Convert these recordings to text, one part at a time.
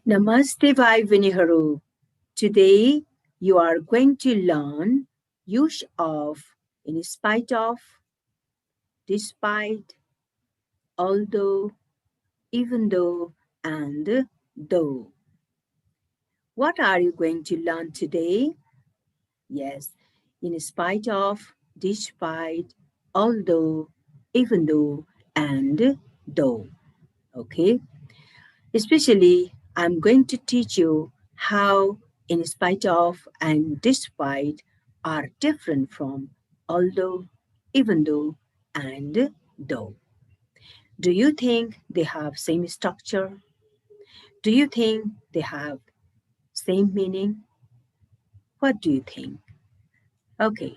Namaste Bhai Viniharu. Today you are going to learn use of, in spite of, despite, although, even though, and though. What are you going to learn today? Yes, in spite of, despite, although, even though, and though. Okay? Especially, I'm going to teach you how, in spite of, and despite are different from although, even though, and though. Do you think they have same structure? Do you think they have same meaning? What do you think? Okay,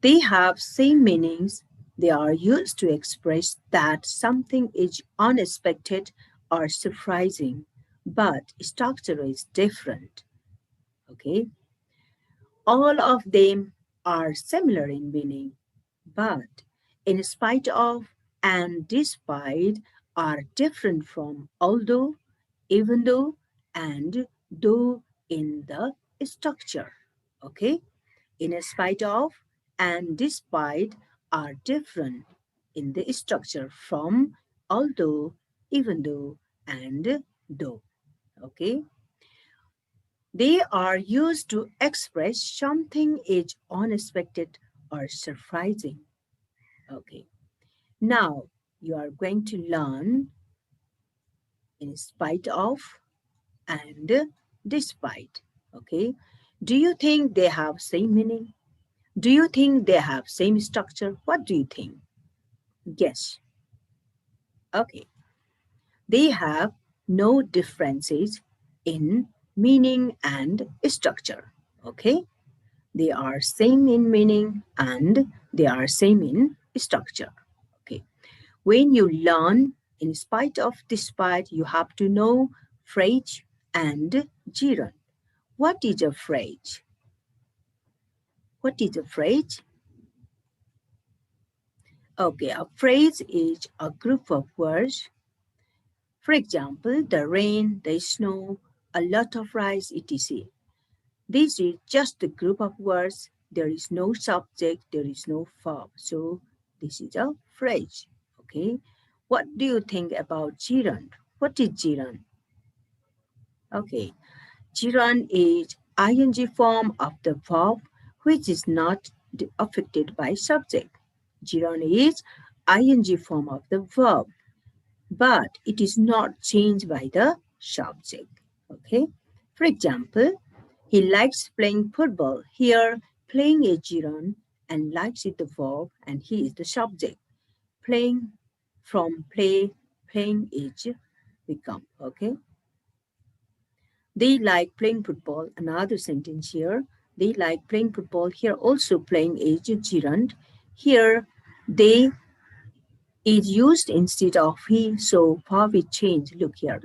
they have same meanings. They are used to express that something is unexpected or surprising, but structure is different. Okay, all of them are similar in meaning, but in spite of and despite are different from although, even though, and though in the structure. Okay, in spite of and despite are different in the structure from although, even though, and though. Okay, they are used to express something is unexpected or surprising. Okay, now you are going to learn in spite of and despite. Okay, do you think they have same meaning? Do you think they have same structure? What do you think? Yes. Okay. They have no differences in meaning and structure. Okay. They are same in meaning and they are same in structure. Okay. When you learn in spite of despite, you have to know phrase and gerund. What is a phrase? What is a phrase? Okay, a phrase is a group of words. For example, the rain, the snow, a lot of rice, etc. This is just a group of words. There is no subject, there is no verb. So this is a phrase. Okay. What do you think about gerund? What is gerund? Okay. Gerund is ing form of the verb which is not affected by subject. Gerund is ing form of the verb, but it is not changed by the subject. Okay. For example, he likes playing football. Here, playing is gerund and likes is the verb and he is the subject. Playing from play, playing is become. Okay. They like playing football. Another sentence here. They like playing football. Here also playing is gerund. Here they is used instead of he, so verb is changed. Look here,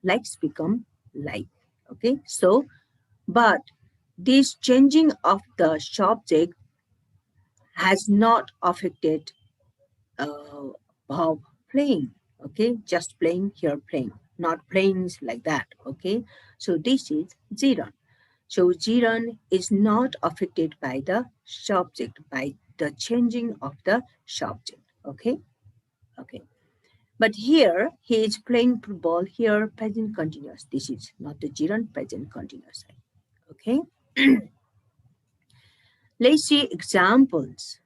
likes become like. Okay, so but this changing of the subject has not affected verb playing. Okay, just playing here, playing, not playing like that. Okay, so this is gerund. So gerund is not affected by the subject, by the changing of the subject. Okay, okay. But here he is playing football. Here present continuous. This is not the gerund, present continuous. Okay. Let's see examples.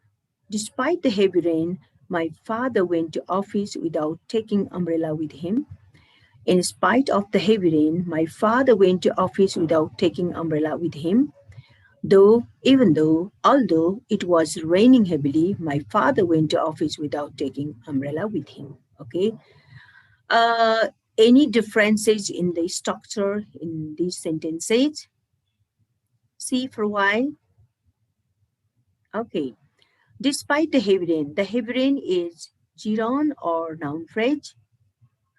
Despite the heavy rain, my father went to office without taking umbrella with him. In spite of the heavy rain, my father went to office without taking umbrella with him. Although it was raining heavily, my father went to office without taking umbrella with him. Okay. Uh, any differences in the structure in these sentences? See for a while. Okay. Despite the heavy rain is gerund or noun phrase.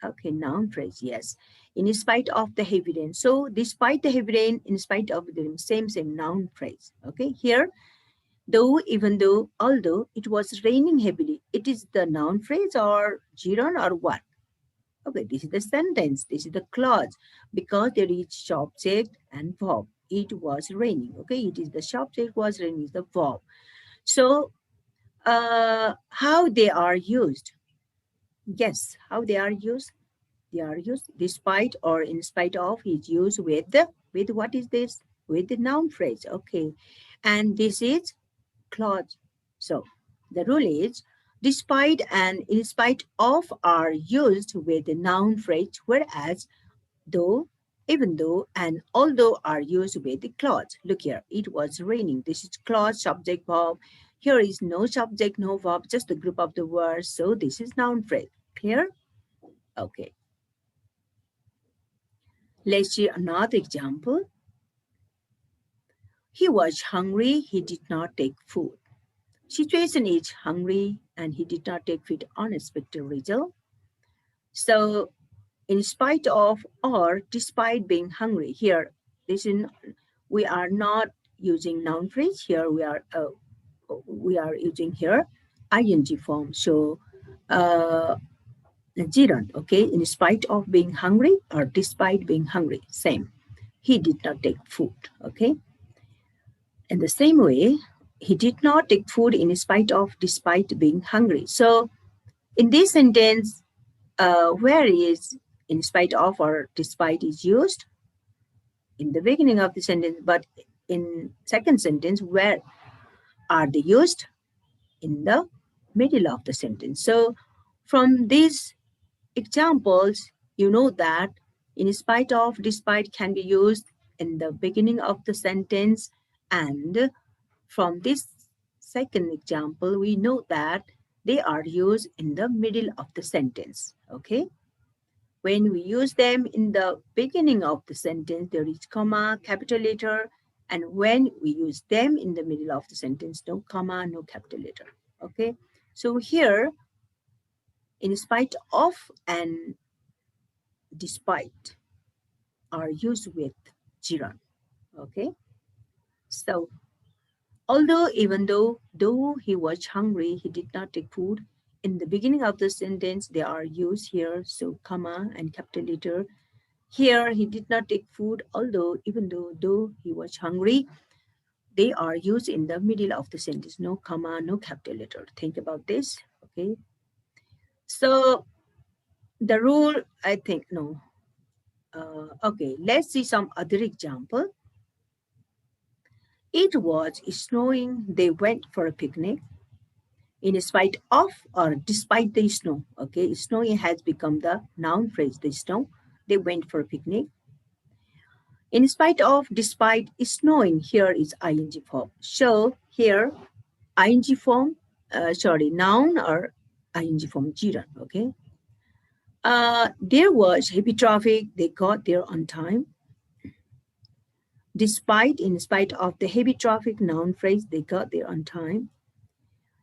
Okay, noun phrase, yes. In spite of the heavy rain. So despite the heavy rain, in spite of the rain, same noun phrase. Okay, here, though, even though, although it was raining heavily, it is the noun phrase or gerund or what? Okay, this is the sentence. This is the clause. Because there is subject and verb. It was raining. Okay, it is the subject was raining is the verb. So, how they are used? Yes, how they are used? They are used despite or in spite of is used with what is this? With the noun phrase. Okay, and this is clause. So the rule is despite and in spite of are used with the noun phrase, whereas though, even though, and although are used with the clause. Look here, it was raining. This is clause, subject, verb. Here is no subject, no verb, just the group of the words. So this is noun phrase. Clear? Okay. Let's see another example. He was hungry. He did not take food. Situation is hungry and he did not take food. Unexpected result. So in spite of or despite being hungry, here this is we are not using noun phrase. Here we are using here ing form. So gerund, okay, in spite of being hungry or despite being hungry, same. He did not take food, okay. In the same way, he did not take food in spite of despite being hungry. So in this sentence, where is in spite of or despite is used in the beginning of the sentence, but in second sentence, where are they used? In the middle of the sentence. So from these examples, you know that in spite of, despite can be used in the beginning of the sentence, and from this second example, we know that they are used in the middle of the sentence. Okay. When we use them in the beginning of the sentence, there is comma, capital letter, and when we use them in the middle of the sentence, no comma, no capital letter. Okay. So here, in spite of and despite are used with gerund. Okay. So although, even though he was hungry, he did not take food. In the beginning of the sentence, they are used here, so comma and capital letter. Here, he did not take food, although, even though he was hungry, they are used in the middle of the sentence. No comma, no capital letter. Think about this, okay? So, the rule, I think, no. Okay, let's see some other example. It was snowing. They went for a picnic. In spite of or despite the snow. Okay, snowing has become the noun phrase, the snow. They went for a picnic. In spite of, despite snowing, here is ing form. So here, ing form, noun or ing form, gerund, okay. There was heavy traffic. They got there on time. Despite, in spite of the heavy traffic, noun phrase, they got there on time.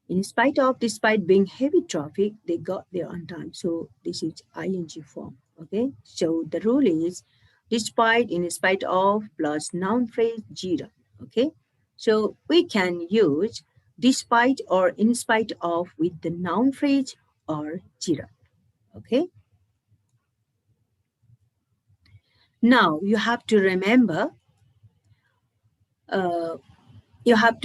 In spite of, despite being heavy traffic, they got there on time. So this is ing form. Okay. So the rule is despite, in spite of, plus noun phrase gerund. Okay. So we can use despite or in spite of with the noun phrase or gerund. Okay. Now uh, you have to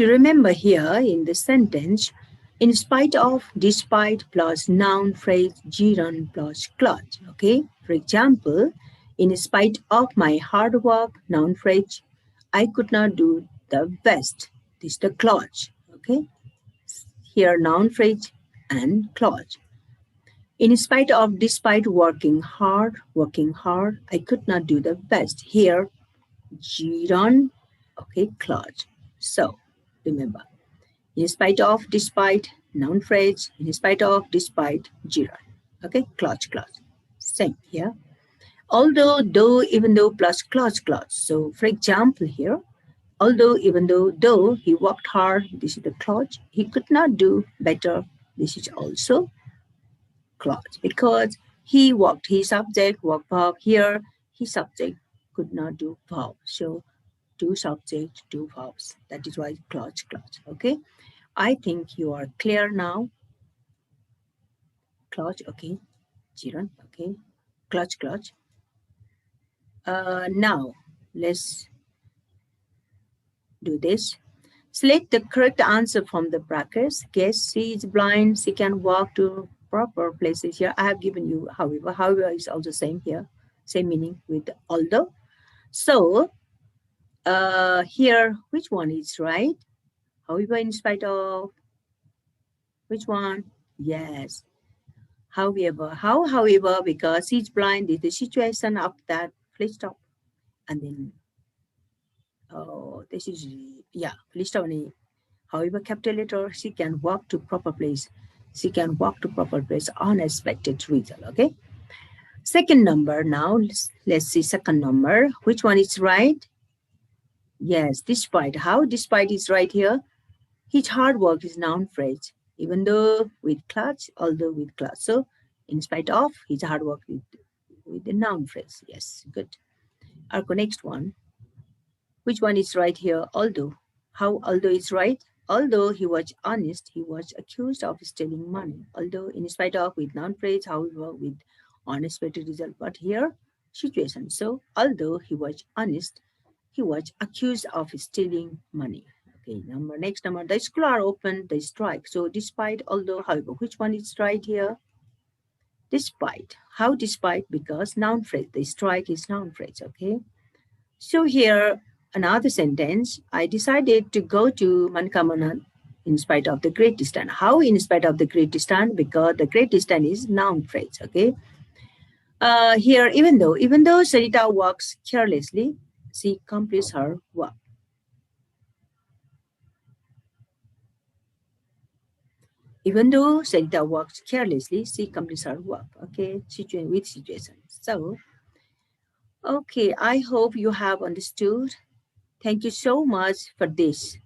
remember here in the sentence, in spite of, despite plus noun phrase, gerund plus clause. Okay. For example, in spite of my hard work, noun phrase, I could not do the best. This is the clause. Okay. Here, noun phrase and clause. In spite of, despite working hard, I could not do the best. Here, gerund, okay, clause. So remember, in spite of, despite, noun phrase, in spite of, despite, gerund. Okay, clause. Same here. Although, though, even though, plus clause. So, for example, here, although, even though he worked hard, this is the clause. He could not do better. This is also clause because he worked. His subject work verb here. His subject could not do verb. So, do subject, do verbs. That is why clause. Okay. I think you are clear now. Clause, okay. Jiran, okay. clutch. Now, let's do this. Select the correct answer from the brackets. Guess she is blind. She can walk to proper places. Here I have given you however. However is also same here. Same meaning with although. So here, which one is right? However, in spite of, which one? Yes. However, because he's blind is the situation of that. Please stop. And then, oh, this is, yeah, please stop. However, capital letter, she can walk to proper place. She can walk to proper place. Unexpected result. Okay. Second number now. Let's see second number. Which one is right? Yes, despite. How despite is right here? His hard work is noun phrase. Even though with clutch, although with clutch. So in spite of his hard work with the noun phrase. Yes, good. Our next one. Which one is right here? Although. How although is right? Although he was honest, he was accused of stealing money. Although in spite of with noun phrase, however, with unexpected result. But here, situation. So although he was honest, he was accused of stealing money. Okay, next number. The school are open, they strike. So despite, although, however, which one is right here? Despite. How despite? Because noun phrase. The strike is noun phrase. Okay. So here another sentence. I decided to go to Mankamana in spite of the great distance. How in spite of the great distance? Because the great distance is noun phrase. Okay. Here, even though Sarita walks carelessly, she completes her work. Even though Sarita walks carelessly, she completes her work. Okay, with situation. So, okay, I hope you have understood. Thank you so much for this.